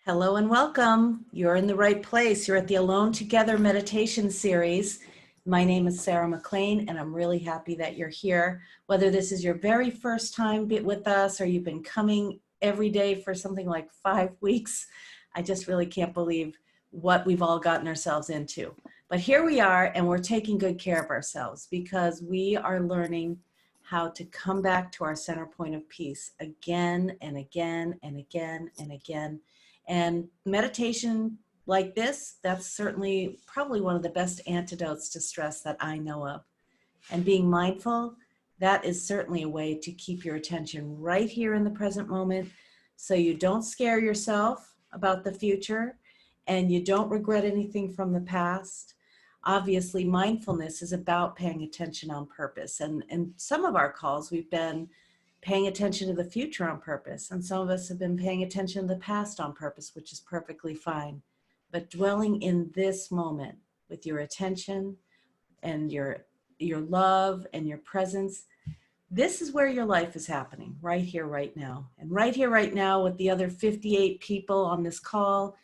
Hello and welcome. You're in the right place. You're at the Alone Together meditation series. My name is Sarah McLean, and I'm really happy that you're here. Whether this is your very first time with us or you've been coming every day for something like 5 weeks, I just really can't believe what we've all gotten ourselves into. But here we are, and we're taking good care of ourselves because we are learning how to come back to our center point of peace again and again and again and again. And meditation like this, that's certainly probably one of the best antidotes to stress that I know of. And being mindful, that is certainly a way to keep your attention right here in the present moment so you don't scare yourself about the future and you don't regret anything from the past. Obviously, mindfulness is about paying attention on purpose. And in some of our calls, we've been paying attention to the future on purpose. And some of us have been paying attention to the past on purpose, which is perfectly fine. But dwelling in this moment with your attention and your love and your presence, this is where your life is happening, right here, right now. And right here, right now, with the other 58 people on this call,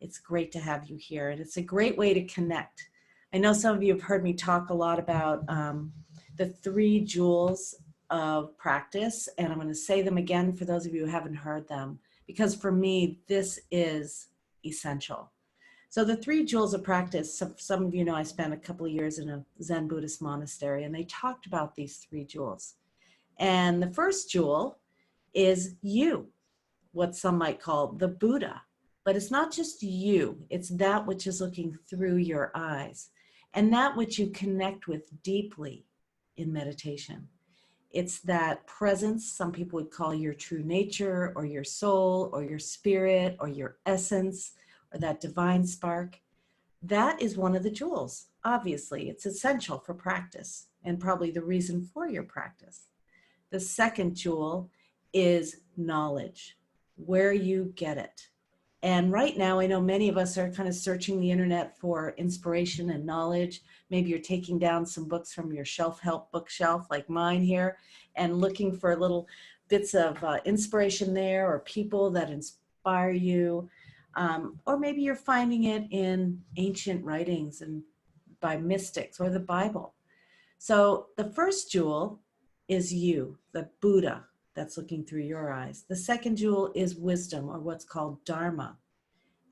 it's great to have you here. And it's a great way to connect. I know some of you have heard me talk a lot about the 3 jewels of practice, and I'm going to say them again for those of you who haven't heard them, because for me, this is essential. So the 3 jewels of practice, some of you know I spent a couple of years in a Zen Buddhist monastery, and they talked about these 3 jewels. And the first jewel is you, what some might call the Buddha. But it's not just you, it's that which is looking through your eyes, and that which you connect with deeply in meditation. It's that presence, some people would call your true nature or your soul or your spirit or your essence or that divine spark. That is one of the jewels. Obviously, it's essential for practice and probably the reason for your practice. The second jewel is knowledge, where you get it. And right now, I know many of us are kind of searching the internet for inspiration and knowledge. Maybe you're taking down some books from your self-help bookshelf like mine here and looking for little bits of inspiration there or people that inspire you. Or maybe you're finding it in ancient writings and by mystics or the Bible. So the first jewel is you, the Buddha that's looking through your eyes. The second jewel is wisdom, or what's called Dharma,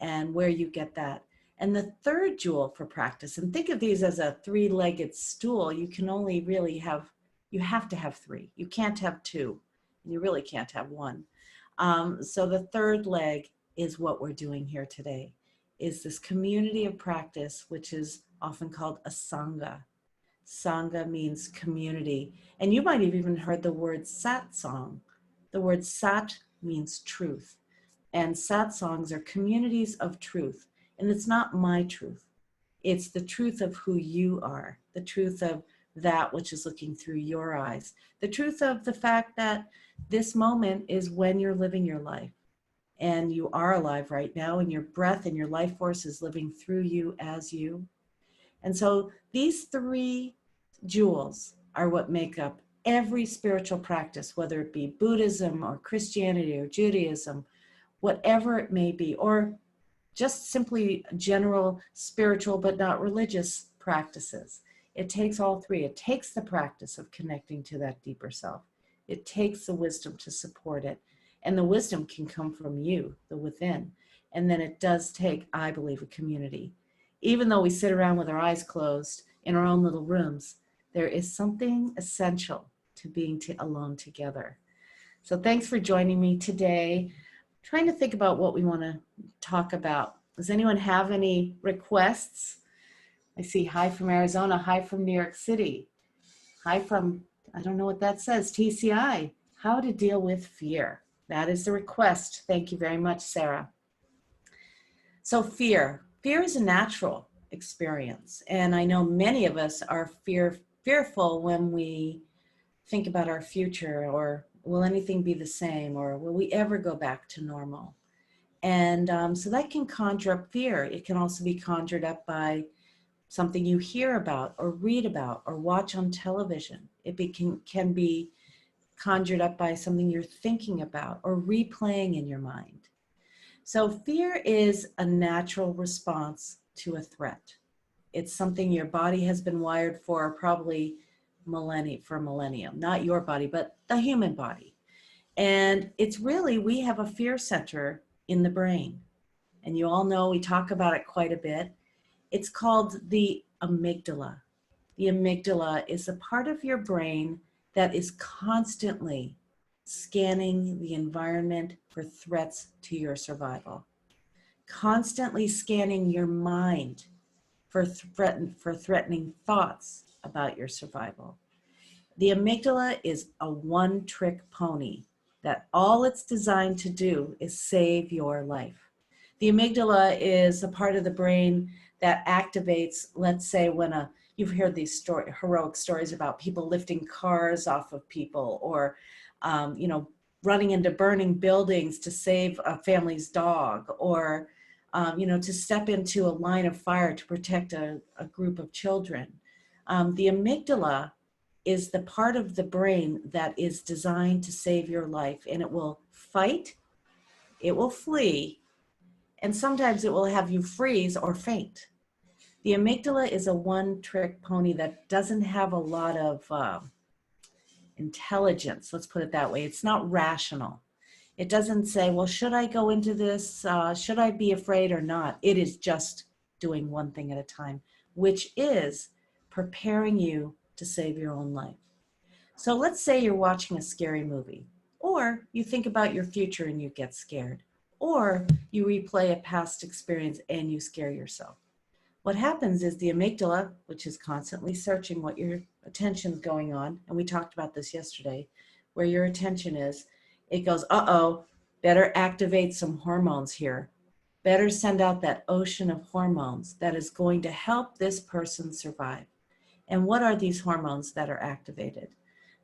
and where you get that. And the third jewel for practice, and think of these as a 3-legged stool, you can only really have, you have to have 3. You can't have 2, and you really can't have 1. So the third leg is what we're doing here today, is this community of practice, which is often called a Sangha. Sangha means community. And you might have even heard the word satsang. The word sat means truth. And satsangs are communities of truth. And it's not my truth. It's the truth of who you are, the truth of that which is looking through your eyes, the truth of the fact that this moment is when you're living your life. And you are alive right now, and your breath and your life force is living through you as you. And so these 3 jewels are what make up every spiritual practice, whether it be Buddhism or Christianity or Judaism, whatever it may be, or just simply general spiritual but not religious practices. It takes all 3. It takes the practice of connecting to that deeper self. It takes the wisdom to support it. And the wisdom can come from you, the within. And then it does take, I believe, a community. Even though we sit around with our eyes closed in our own little rooms, there is something essential to being alone together. So thanks for joining me today. Trying to think about what we want to talk about. Does anyone have any requests? I see hi from Arizona, hi from New York City, hi from, I don't know what that says, TCI, how to deal with fear. That is the request. Thank you very much, Sarah. So fear is a natural experience. And I know many of us are fearful when we think about our future, or will anything be the same, or will we ever go back to normal? And so that can conjure up fear. It can also be conjured up by something you hear about or read about or watch on television. It can be conjured up by something you're thinking about or replaying in your mind. So fear is a natural response to a threat. It's something your body has been wired for probably millennium, not your body, but the human body. And it's really, we have a fear center in the brain. And you all know we talk about it quite a bit. It's called the amygdala. The amygdala is a part of your brain that is constantly scanning the environment for threats to your survival, constantly scanning your mind for threatening thoughts about your survival. The amygdala is a one-trick pony that all it's designed to do is save your life. The amygdala is a part of the brain that activates, let's say, when you've heard these heroic stories about people lifting cars off of people, or running into burning buildings to save a family's dog, or to step into a line of fire to protect a group of children. The amygdala is the part of the brain that is designed to save your life, and it will fight, it will flee, and sometimes it will have you freeze or faint. The amygdala is a one-trick pony that doesn't have a lot of intelligence, let's put it that way. It's not rational. It doesn't say, well, should I go into this? Should I be afraid or not? It is just doing one thing at a time, which is preparing you to save your own life. So let's say you're watching a scary movie, or you think about your future and you get scared, or you replay a past experience and you scare yourself. What happens is the amygdala, which is constantly searching what your attention's going on, and we talked about this yesterday, where your attention is, it goes, uh-oh, better activate some hormones here. Better send out that ocean of hormones that is going to help this person survive. And what are these hormones that are activated?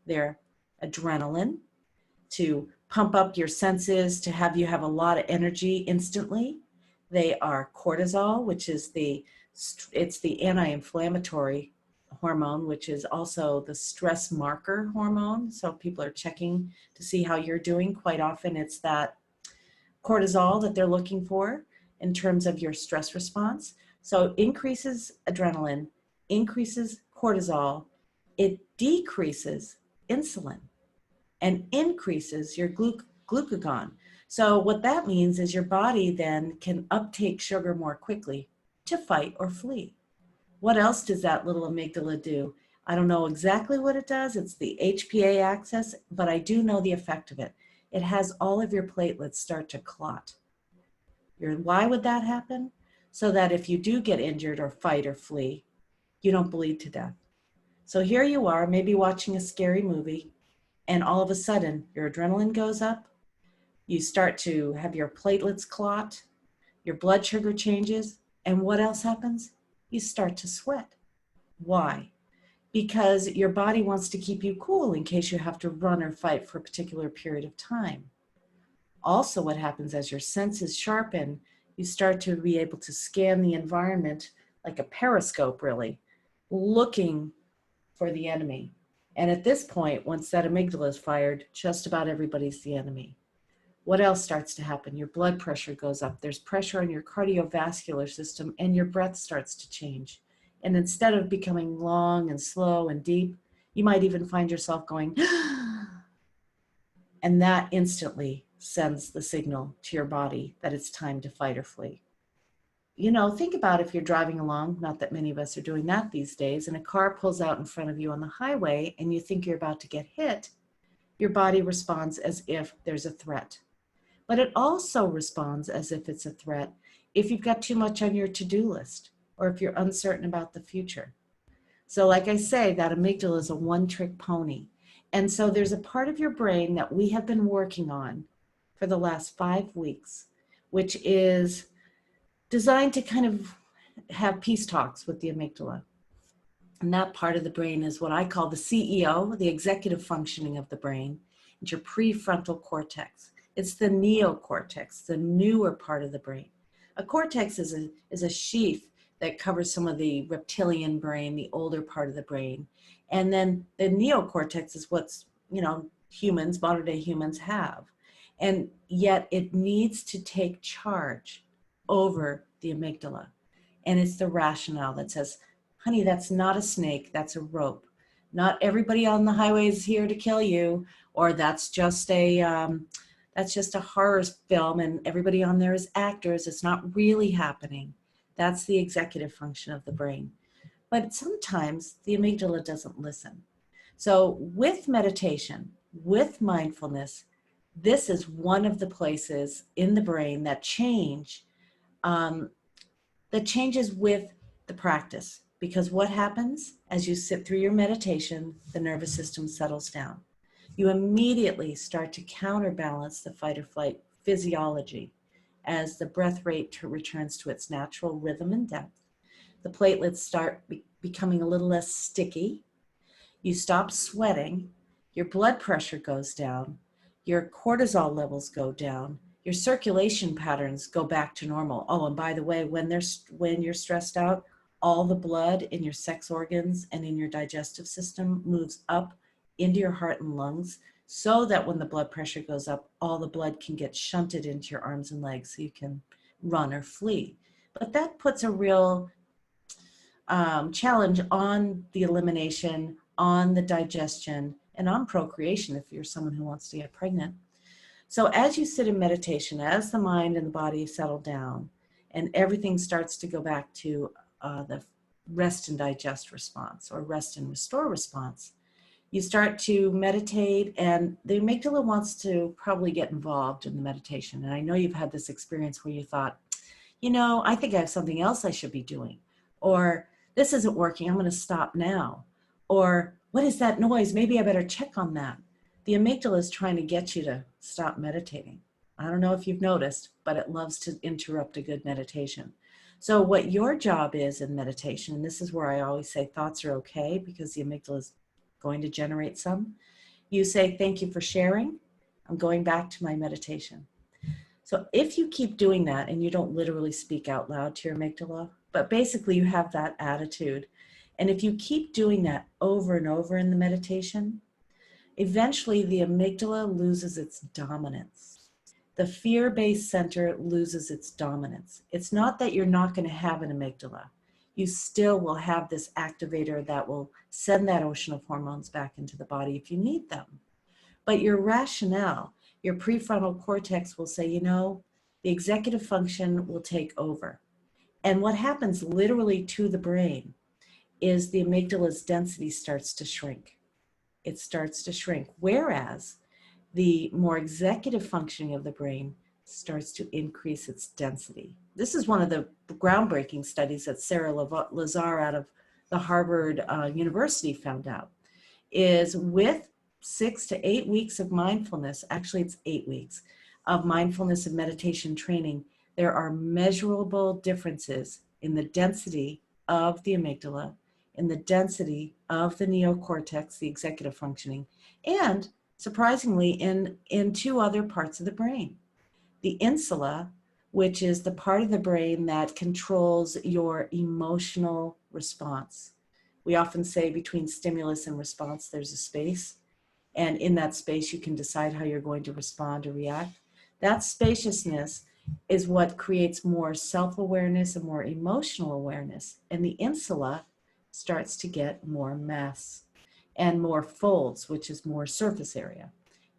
They're adrenaline, to pump up your senses, to have you have a lot of energy instantly. They are cortisol, which is it's the anti-inflammatory hormone, which is also the stress marker hormone. So people are checking to see how you're doing. Quite often it's that cortisol that they're looking for in terms of your stress response. So increases adrenaline, increases cortisol, it decreases insulin and increases your glucagon. So what that means is your body then can uptake sugar more quickly to fight or flee. What else does that little amygdala do? I don't know exactly what it does. It's the HPA axis, but I do know the effect of it. It has all of your platelets start to clot. Why would that happen? So that if you do get injured or fight or flee, you don't bleed to death. So here you are, maybe watching a scary movie, and all of a sudden your adrenaline goes up, you start to have your platelets clot, your blood sugar changes, and what else happens? You start to sweat. Why? Because your body wants to keep you cool in case you have to run or fight for a particular period of time. Also, what happens as your senses sharpen, you start to be able to scan the environment like a periscope, really, looking for the enemy. And at this point, once that amygdala is fired, just about everybody's the enemy. What else starts to happen? Your blood pressure goes up. There's pressure on your cardiovascular system, and your breath starts to change. And instead of becoming long and slow and deep, you might even find yourself going, and that instantly sends the signal to your body that it's time to fight or flee. Think about if you're driving along, not that many of us are doing that these days, and a car pulls out in front of you on the highway and you think you're about to get hit, your body responds as if there's a threat. But it also responds as if it's a threat if you've got too much on your to-do list or if you're uncertain about the future. So like I say, that amygdala is a one-trick pony. And so there's a part of your brain that we have been working on for the last 5 weeks, which is designed to kind of have peace talks with the amygdala. And that part of the brain is what I call the CEO, the executive functioning of the brain. It's your prefrontal cortex. It's the neocortex, the newer part of the brain. A cortex is a sheath that covers some of the reptilian brain, the older part of the brain. And then the neocortex is what's, humans, modern day humans have. And yet it needs to take charge over the amygdala. And it's the rationale that says, honey, that's not a snake, that's a rope. Not everybody on the highway is here to kill you, or that's just a horror film and everybody on there is actors. It's not really happening. That's the executive function of the brain. But sometimes the amygdala doesn't listen. So with meditation, with mindfulness, this is one of the places in the brain that changes with the practice. Because what happens as you sit through your meditation, the nervous system settles down. You immediately start to counterbalance the fight or flight physiology as the breath rate returns to its natural rhythm and depth. The platelets start becoming a little less sticky. You stop sweating. Your blood pressure goes down. Your cortisol levels go down. Your circulation patterns go back to normal. Oh, and by the way, when you're stressed out, all the blood in your sex organs and in your digestive system moves up into your heart and lungs, so that when the blood pressure goes up, all the blood can get shunted into your arms and legs so you can run or flee. But that puts a real challenge on the elimination, on the digestion, and on procreation if you're someone who wants to get pregnant. So as you sit in meditation, as the mind and the body settle down and everything starts to go back to the rest and digest response or rest and restore response, you start to meditate, and the amygdala wants to probably get involved in the meditation. And I know you've had this experience where you thought, I think I have something else I should be doing. Or this isn't working, I'm going to stop now. Or what is that noise? Maybe I better check on that. The amygdala is trying to get you to stop meditating. I don't know if you've noticed, but it loves to interrupt a good meditation. So what your job is in meditation, and this is where I always say thoughts are okay because the amygdala is going to generate some. You say, thank you for sharing. I'm going back to my meditation. So if you keep doing that and you don't literally speak out loud to your amygdala, but basically you have that attitude. And if you keep doing that over and over in the meditation, eventually the amygdala loses its dominance. The fear-based center loses its dominance. It's not that you're not going to have an amygdala. You still will have this activator that will send that ocean of hormones back into the body if you need them. But your rationale, your prefrontal cortex will say, the executive function will take over. And what happens literally to the brain is the amygdala's density starts to shrink. It starts to shrink, whereas the more executive functioning of the brain starts to increase its density. This is one of the groundbreaking studies that Sarah Lazar out of the Harvard University found out, is with 6 to 8 weeks of mindfulness, actually it's 8 weeks of mindfulness and meditation training, there are measurable differences in the density of the amygdala, in the density of the neocortex, the executive functioning, and surprisingly in 2 other parts of the brain. The insula, which is the part of the brain that controls your emotional response. We often say between stimulus and response, there's a space. And in that space, you can decide how you're going to respond or react. That spaciousness is what creates more self-awareness and more emotional awareness. And the insula starts to get more mass and more folds, which is more surface area.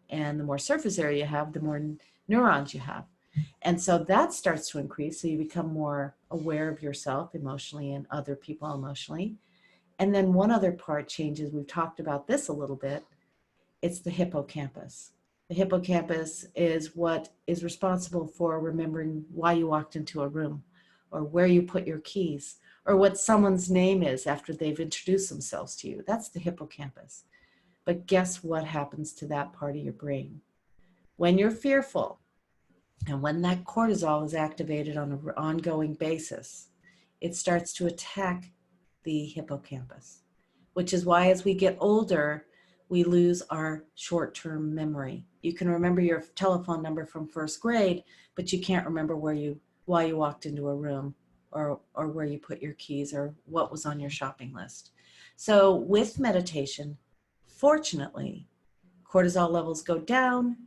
And the more surface area you have, the more neurons you have. And so that starts to increase. So you become more aware of yourself emotionally and other people emotionally. And then one other part changes. We've talked about this a little bit. It's the hippocampus. The hippocampus is what is responsible for remembering why you walked into a room, or where you put your keys, or what someone's name is after they've introduced themselves to you. That's the hippocampus. But guess what happens to that part of your brain? When you're fearful, and when that cortisol is activated on an ongoing basis, it starts to attack the hippocampus, which is why as we get older, we lose our short-term memory. You can remember your telephone number from first grade, but you can't remember why you walked into a room, or where you put your keys, or what was on your shopping list. So with meditation, fortunately, cortisol levels go down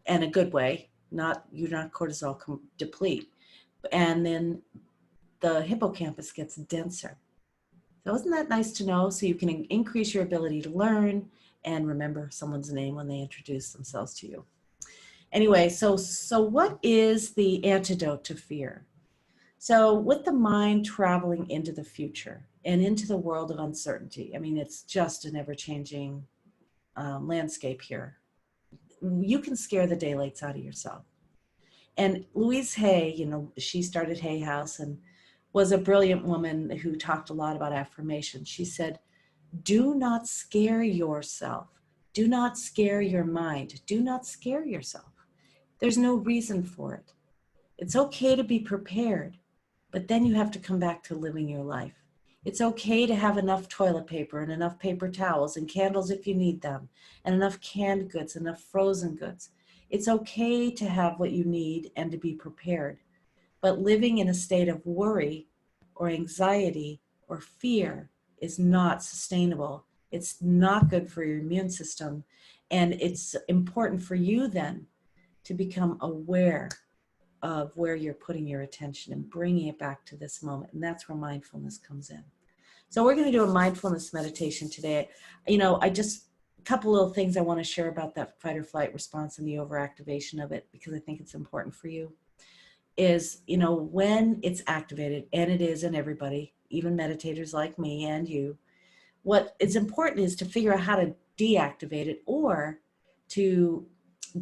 and a good way, you're not cortisol deplete. And then the hippocampus gets denser. So isn't that nice to know? So you can increase your ability to learn and remember someone's name when they introduce themselves to you. Anyway, so what is the antidote to fear? So with the mind traveling into the future and into the world of uncertainty, I mean, it's just an ever-changing landscape here. You can scare the daylights out of yourself. And Louise Hay, you know, she started Hay House and was a brilliant woman who talked a lot about affirmation. She said, do not scare yourself. Do not scare your mind. Do not scare yourself. There's no reason for it. It's okay to be prepared, but then you have to come back to living your life. It's okay to have enough toilet paper and enough paper towels and candles if you need them, and enough canned goods, enough frozen goods. It's okay to have what you need and to be prepared. But living in a state of worry or anxiety or fear is not sustainable. It's not good for your immune system. And it's important for you then to become aware of where you're putting your attention and bringing it back to this moment. And that's where mindfulness comes in. So we're going to do a mindfulness meditation today. You know, a couple little things I want to share about that fight or flight response and the overactivation of it, because I think it's important for you, is, you know, when it's activated, and it is in everybody, even meditators like me and you, what is important is to figure out how to deactivate it or to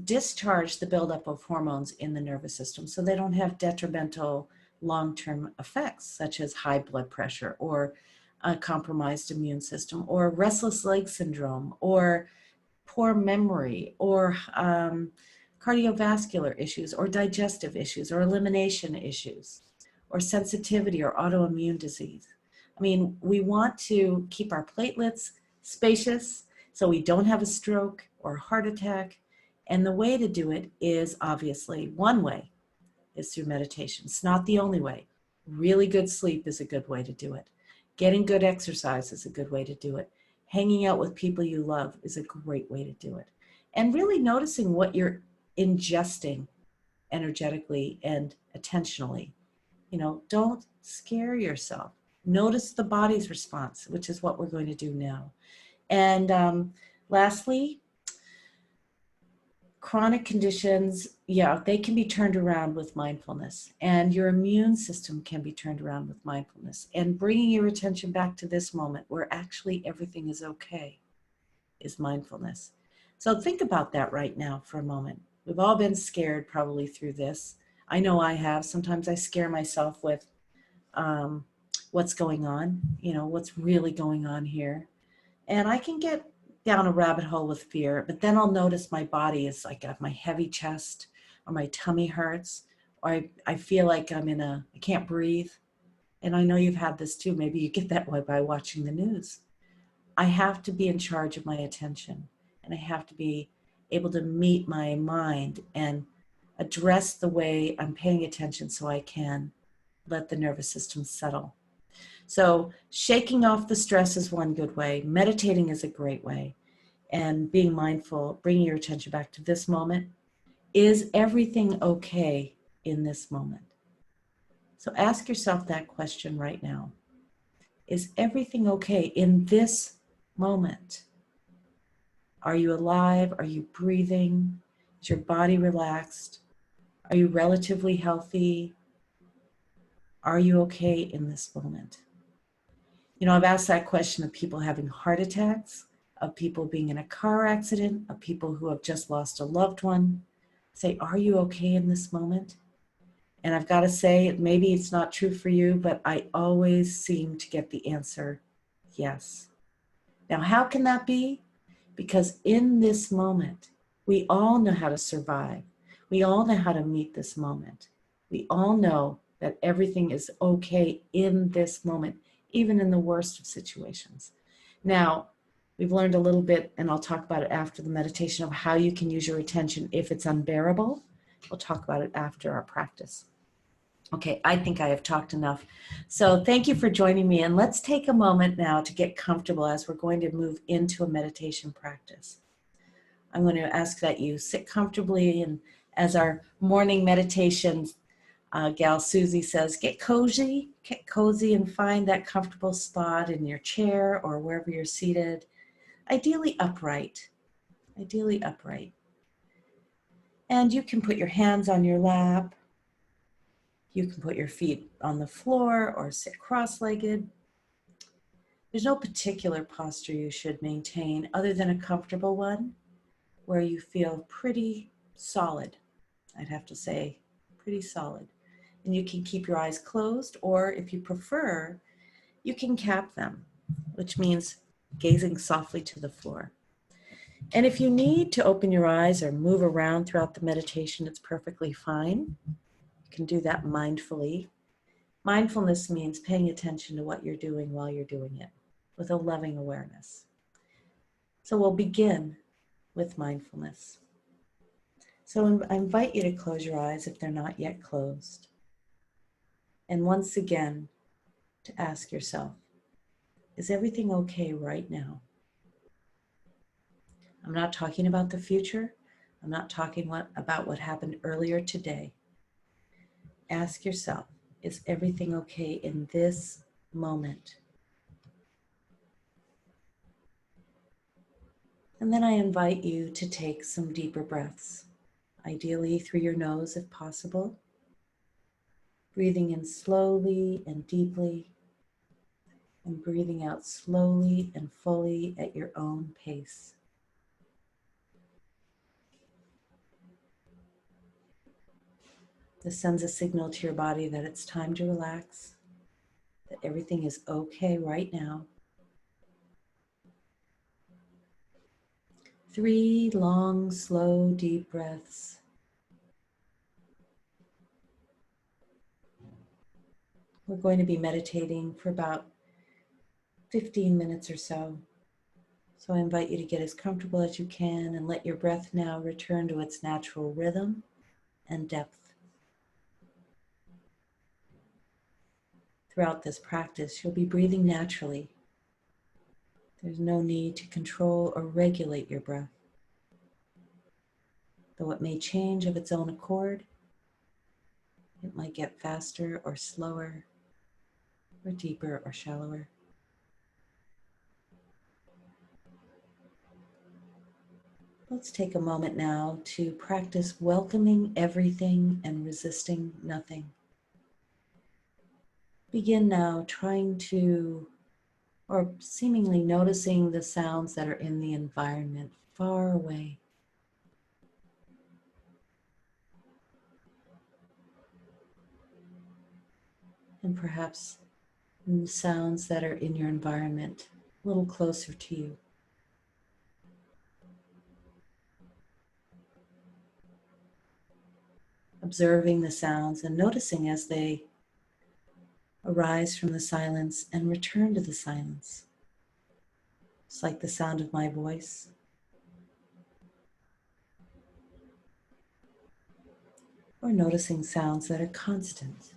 discharge the buildup of hormones in the nervous system so they don't have detrimental long-term effects, such as high blood pressure or a compromised immune system or restless leg syndrome or poor memory or cardiovascular issues or digestive issues or elimination issues or sensitivity or autoimmune disease. I mean, we want to keep our platelets spacious so we don't have a stroke or a heart attack. And the way to do it is obviously, one way is through meditation. It's not the only way. Really good sleep is a good way to do it. Getting good exercise is a good way to do it. Hanging out with people you love is a great way to do it. And really noticing what you're ingesting energetically and attentionally. You know, don't scare yourself. Notice the body's response, which is what we're going to do now. And lastly, chronic conditions, yeah, they can be turned around with mindfulness, and your immune system can be turned around with mindfulness. And bringing your attention back to this moment where actually everything is okay is mindfulness. So think about that right now for a moment. We've all been scared probably through this. I know I have. Sometimes I scare myself with what's going on, you know, what's really going on here. And I can get down a rabbit hole with fear, but then I'll notice my body is like, I have my heavy chest or my tummy hurts, or I feel like I can't breathe. And I know you've had this too. Maybe you get that way by watching the news. I have to be in charge of my attention, and I have to be able to meet my mind and address the way I'm paying attention so I can let the nervous system settle. So shaking off the stress is one good way. Meditating is a great way. And being mindful, bringing your attention back to this moment. Is everything okay in this moment? So ask yourself that question right now. Is everything okay in this moment? Are you alive? Are you breathing? Is your body relaxed? Are you relatively healthy? Are you okay in this moment? You know, I've asked that question of people having heart attacks, of people being in a car accident, of people who have just lost a loved one. Say, are you okay in this moment? And I've got to say, maybe it's not true for you, but I always seem to get the answer, yes. Now, how can that be? Because in this moment, we all know how to survive. We all know how to meet this moment. We all know that everything is okay in this moment, even in the worst of situations. Now, we've learned a little bit, and I'll talk about it after the meditation, of how you can use your attention if it's unbearable. We'll talk about it after our practice. Okay, I think I have talked enough. So thank you for joining me, and let's take a moment now to get comfortable as we're going to move into a meditation practice. I'm going to ask that you sit comfortably, and as our morning meditation gal Susie says, get cozy and find that comfortable spot in your chair or wherever you're seated, ideally upright. And you can put your hands on your lap. You can put your feet on the floor or sit cross-legged. There's no particular posture you should maintain other than a comfortable one where you feel pretty solid. I'd have to say pretty solid. And you can keep your eyes closed, or if you prefer, you can cap them, which means gazing softly to the floor. And if you need to open your eyes or move around throughout the meditation, it's perfectly fine. You can do that mindfully. Mindfulness means paying attention to what you're doing while you're doing it with a loving awareness. So we'll begin with mindfulness. So I invite you to close your eyes if they're not yet closed. And once again, to ask yourself, is everything okay right now? I'm not talking about the future. I'm not talking about what happened earlier today. Ask yourself, is everything okay in this moment? And then I invite you to take some deeper breaths, ideally through your nose if possible, breathing in slowly and deeply, and breathing out slowly and fully at your own pace. This sends a signal to your body that it's time to relax, that everything is okay right now. 3 long, slow, deep breaths. We're going to be meditating for about 15 minutes or so. So I invite you to get as comfortable as you can and let your breath now return to its natural rhythm and depth. Throughout this practice, you'll be breathing naturally. There's no need to control or regulate your breath. Though it may change of its own accord, it might get faster or slower, or deeper or shallower. Let's take a moment now to practice welcoming everything and resisting nothing. Begin now trying to, or seemingly noticing the sounds that are in the environment far away. And perhaps sounds that are in your environment a little closer to you. Observing the sounds and noticing as they arise from the silence and return to the silence. It's like the sound of my voice. Or noticing sounds that are constant.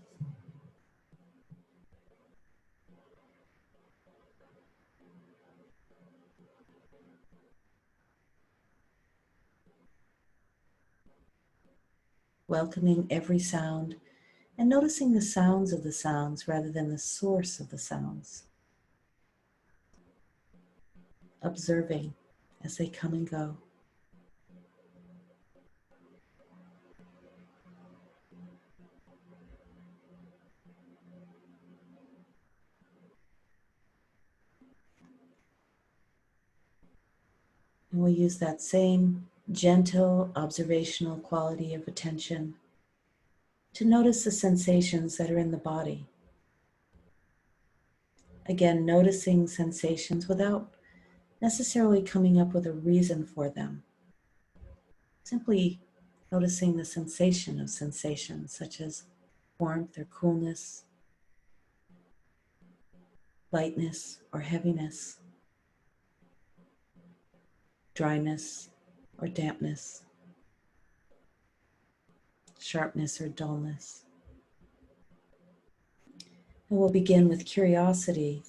Welcoming every sound and noticing the sounds of the sounds rather than the source of the sounds. Observing as they come and go. And we'll use that same gentle observational quality of attention to notice the sensations that are in the body. Again, noticing sensations without necessarily coming up with a reason for them. Simply noticing the sensation of sensations such as warmth or coolness, lightness or heaviness, dryness or dampness, sharpness or dullness. And we'll begin with curiosity,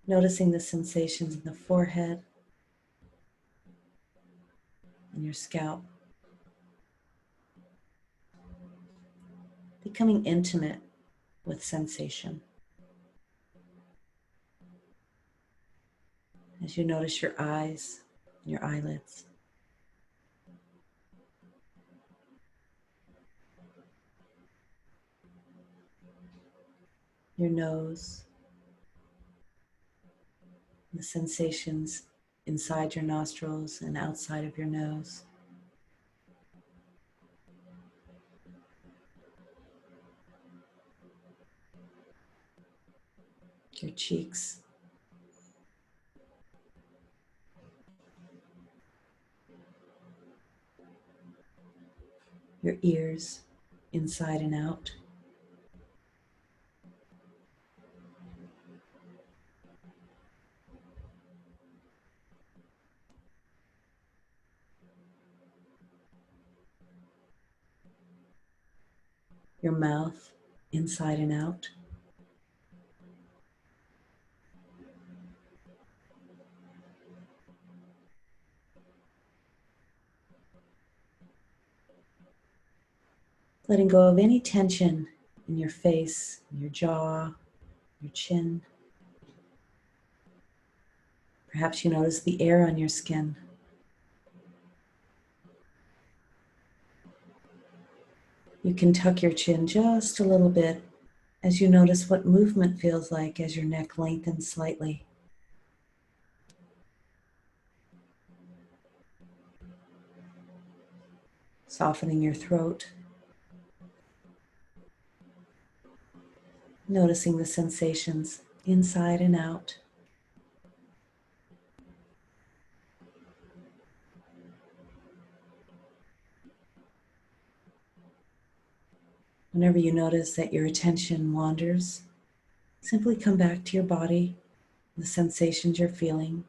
noticing the sensations in the forehead, and your scalp. Becoming intimate with sensation. As you notice your eyes and your eyelids. Your nose, the sensations inside your nostrils and outside of your nose. Your cheeks. Your ears, inside and out. Your mouth, inside and out. Letting go of any tension in your face, your jaw, your chin. Perhaps you notice the air on your skin. You can tuck your chin just a little bit as you notice what movement feels like as your neck lengthens slightly. Softening your throat. Noticing the sensations inside and out. Whenever you notice that your attention wanders, simply come back to your body, the sensations you're feeling.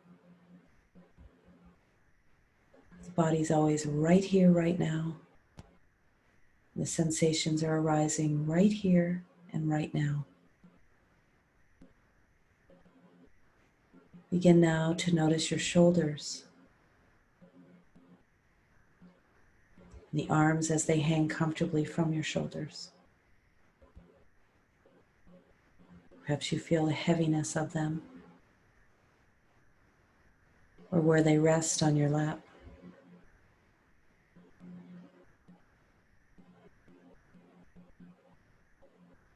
The body's always right here, right now. The sensations are arising right here and right now. Begin now to notice your shoulders, the arms as they hang comfortably from your shoulders. Perhaps you feel the heaviness of them, or where they rest on your lap.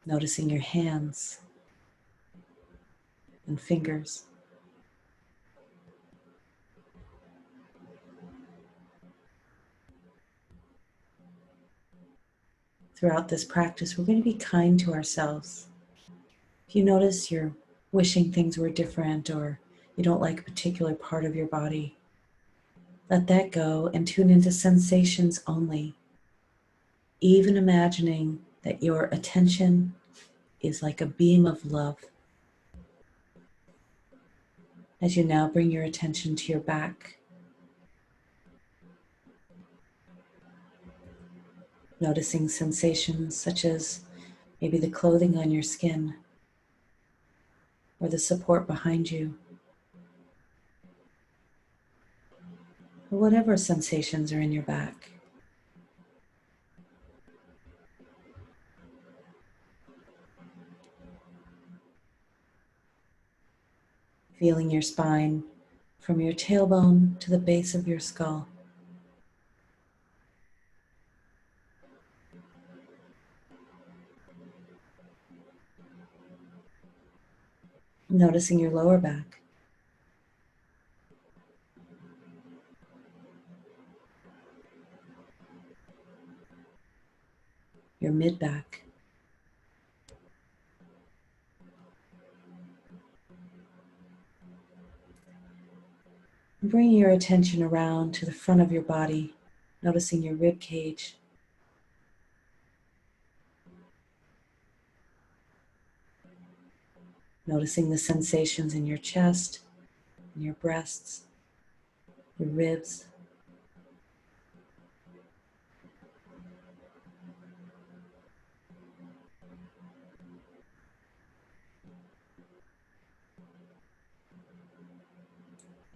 Noticing your hands and fingers. Throughout this practice, we're going to be kind to ourselves. If you notice you're wishing things were different or you don't like a particular part of your body, let that go and tune into sensations only. Even imagining that your attention is like a beam of love. As you now bring your attention to your back, noticing sensations such as maybe the clothing on your skin or the support behind you, or whatever sensations are in your back. Feeling your spine from your tailbone to the base of your skull. Noticing your lower back. Your mid back. Bring your attention around to the front of your body, noticing your rib cage. Noticing the sensations in your chest, in your breasts, your ribs.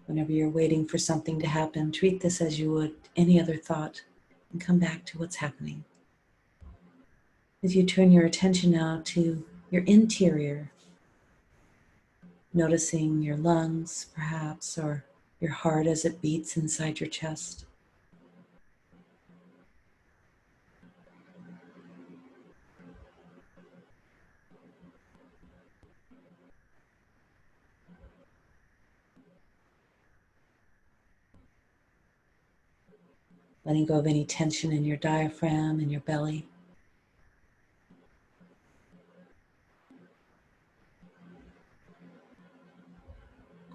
Whenever you're waiting for something to happen, treat this as you would any other thought and come back to what's happening. As you turn your attention now to your interior, noticing your lungs perhaps, or your heart as it beats inside your chest. Letting go of any tension in your diaphragm and your belly.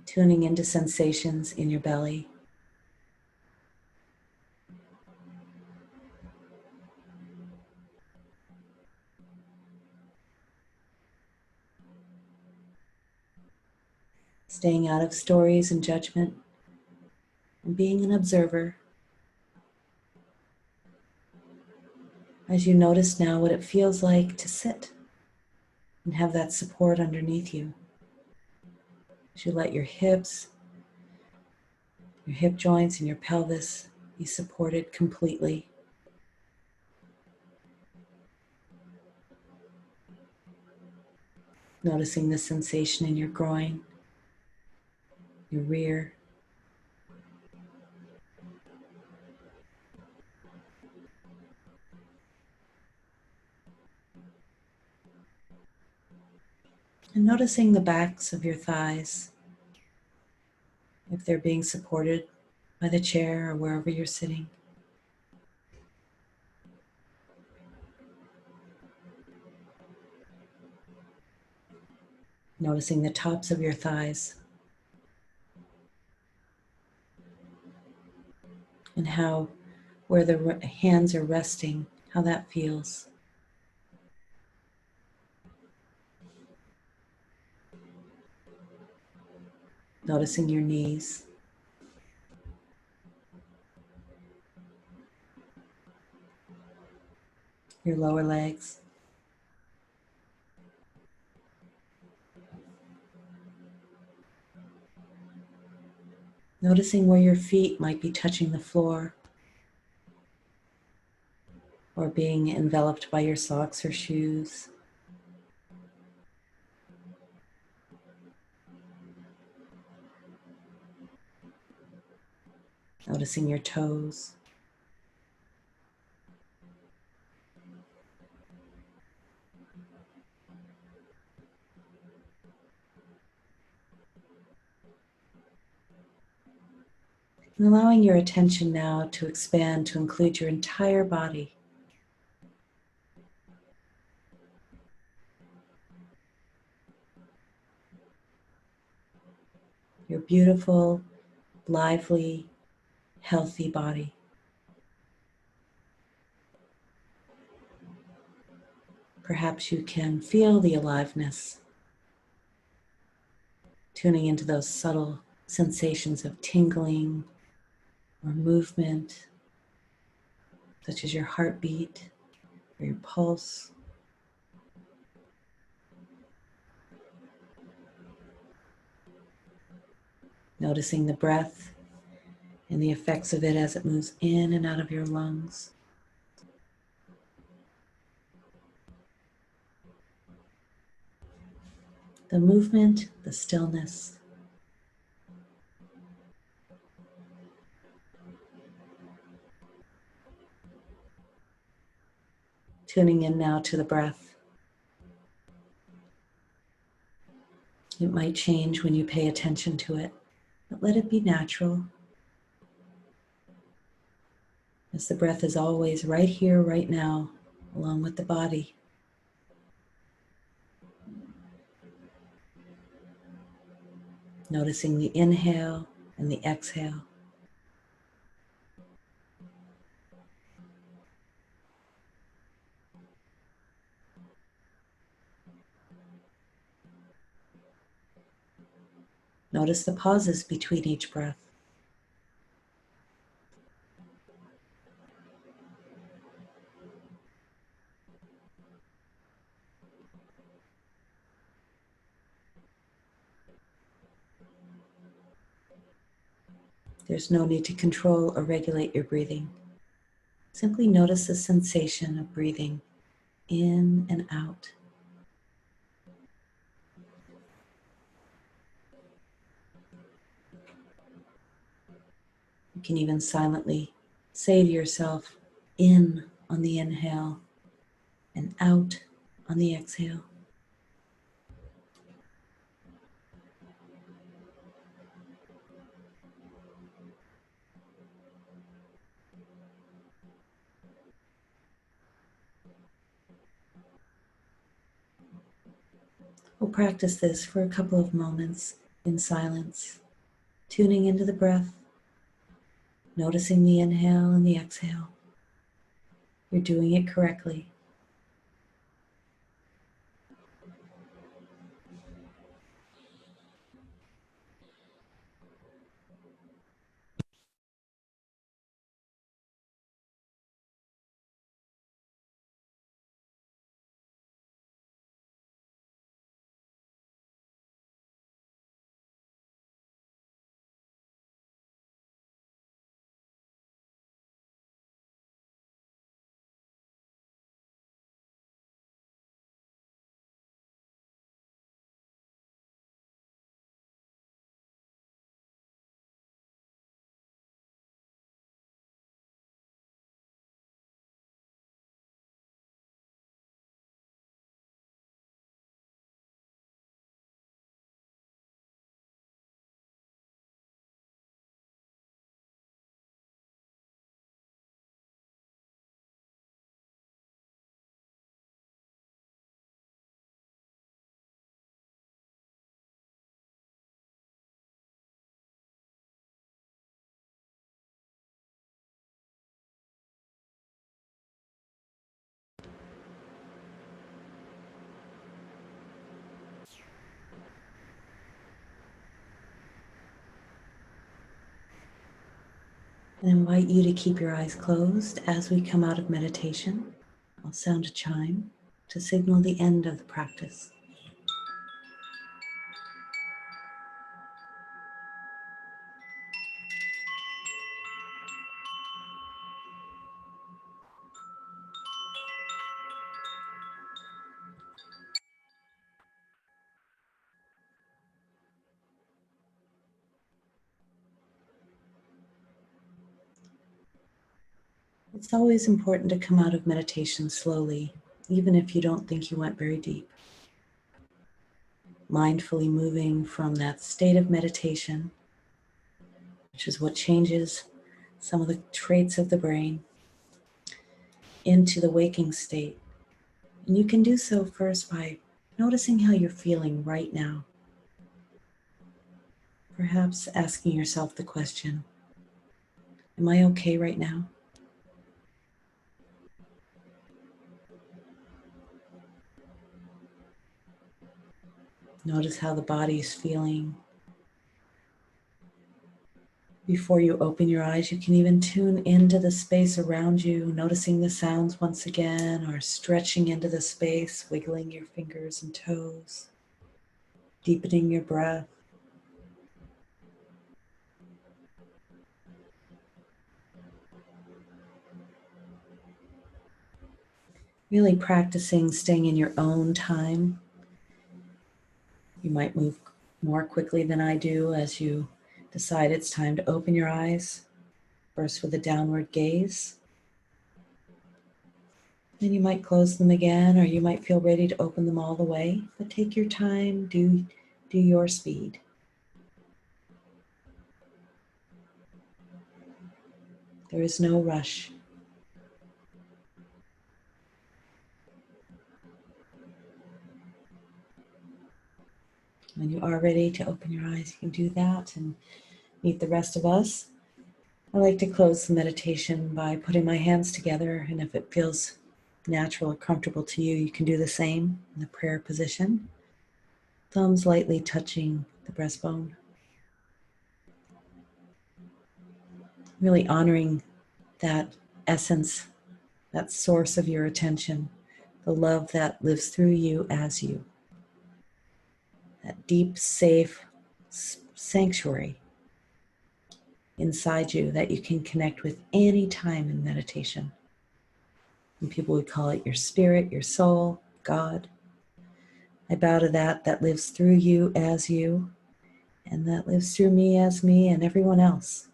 Tuning into sensations in your belly. Staying out of stories and judgment, and being an observer. As you notice now what it feels like to sit and have that support underneath you. As you let your hips, your hip joints, and your pelvis be supported completely. Noticing the sensation in your groin, your rear. And noticing the backs of your thighs, if they're being supported by the chair or wherever you're sitting. Noticing the tops of your thighs and how, where the hands are resting, how that feels. Noticing your knees. Your lower legs. Noticing where your feet might be touching the floor or being enveloped by your socks or shoes. Noticing your toes. And allowing your attention now to expand to include your entire body. Your beautiful, lively, healthy body. Perhaps you can feel the aliveness, tuning into those subtle sensations of tingling or movement, such as your heartbeat or your pulse. Noticing the breath and the effects of it as it moves in and out of your lungs. The movement, the stillness. Tuning in now to the breath. It might change when you pay attention to it, but let it be natural. As the breath is always right here, right now, along with the body. Noticing the inhale and the exhale. Notice the pauses between each breath. There's no need to control or regulate your breathing. Simply notice the sensation of breathing in and out. You can even silently say to yourself, in on the inhale and out on the exhale. We'll practice this for a couple of moments in silence, tuning into the breath, noticing the inhale and the exhale. You're doing it correctly. I invite you to keep your eyes closed as we come out of meditation. I'll sound a chime to signal the end of the practice. It's always important to come out of meditation slowly, even if you don't think you went very deep. Mindfully moving from that state of meditation, which is what changes some of the traits of the brain, into the waking state. And you can do so first by noticing how you're feeling right now. Perhaps asking yourself the question, am I okay right now? Notice how the body is feeling. Before you open your eyes, you can even tune into the space around you, noticing the sounds once again, or stretching into the space, wiggling your fingers and toes, deepening your breath. Really practicing staying in your own time. You might move more quickly than I do as you decide it's time to open your eyes, first with a downward gaze. Then you might close them again, or you might feel ready to open them all the way, but take your time, do your speed. There is no rush. When you are ready to open your eyes, you can do that and meet the rest of us. I like to close the meditation by putting my hands together, and if it feels natural or comfortable to you, you can do the same in the prayer position. Thumbs lightly touching the breastbone. Really honoring that essence, that source of your attention, the love that lives through you as you. That deep, safe sanctuary. inside you that you can connect with any time in meditation. And people would call it your spirit, your soul, God. I bow to that lives through you as you, and that lives through me as me and everyone else.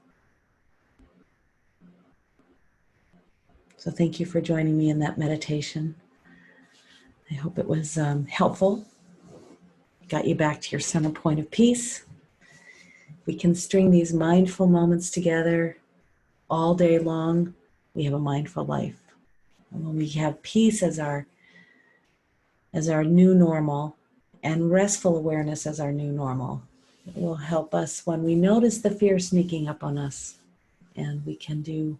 So thank you for joining me in that meditation. I hope it was helpful. Got you back to your center point of peace. We can string these mindful moments together all day long. We have a mindful life. And when we have peace as our new normal and restful awareness as our new normal, it will help us when we notice the fear sneaking up on us. And we can do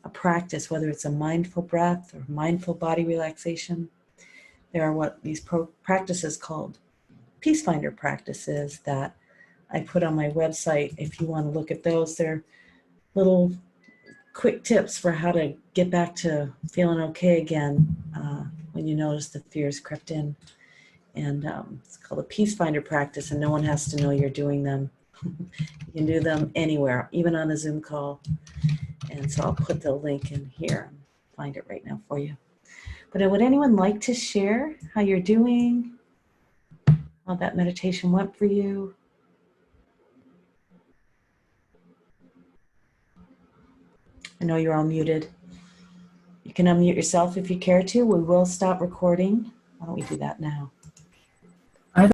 a practice, whether it's a mindful breath or mindful body relaxation. There are what these practices called Peacefinder Practices that I put on my website. If you want to look at those, they're little quick tips for how to get back to feeling okay again when you notice the fears crept in. And it's called a Peacefinder Practice, and no one has to know you're doing them. You can do them anywhere, even on a Zoom call. And so I'll put the link in here and find it right now for you. But would anyone like to share how you're doing, how that meditation went for you? I know you're all muted. You can unmute yourself if you care to. We will stop recording. Why don't we do that now?